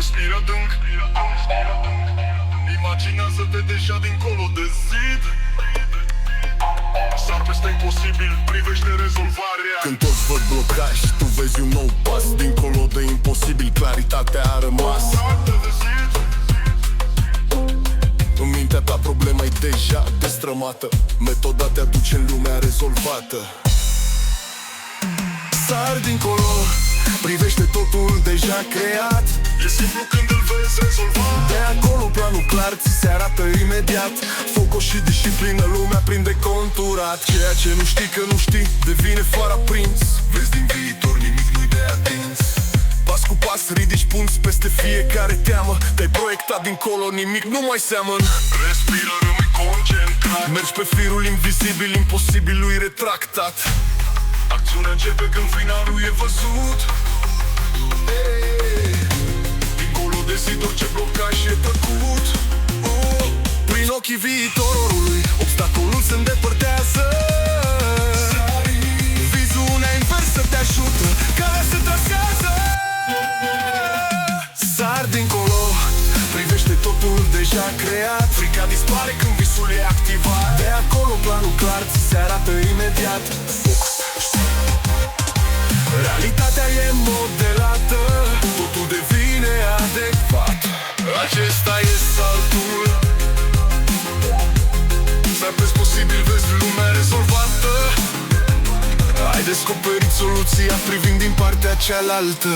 respiri adânc. Imaginează-te deja dincolo de zid. Sar peste imposibil, privește rezolvarea. Când toți văd blocaj, tu vezi un nou pas. Dincolo de imposibil, claritatea a rămas. În mintea ta problema e deja destrămată. Metoda te aduce în lumea rezolvată. Sar dincolo, privește totul deja creat. E simplu când îl vezi rezolvat. De acolo planul clar ți se arată imediat. Focus și disciplină, lumea prinde conturat. Ceea ce nu știi că nu știi, devine fără aprins. Vezi din viitor, nimic nu-i de atins. Pas cu pas ridici punți peste fiecare teamă. Te-ai proiectat dincolo, nimic nu mai seamănă. Respiră, rămâi concentrat. Mergi pe firul invizibil, imposibilul e retractat. Acțiunea începe când finalul e văzut. Dincolo de zid, orice blocaj e tăcut. Prin ochii viitorului, obstacolul se îndepărtează. Viziunea inversă te ajută, calea se trasează. Sar dincolo, privește totul deja creat. Frica dispare când visul e activat. De acolo planul clar ți se arată imediat. Realitatea e modelată, totul devine adecvat. Acesta e saltul. Să vezi posibil, vezi lumea rezolvată. Ai descoperit soluția privind din partea cealaltă.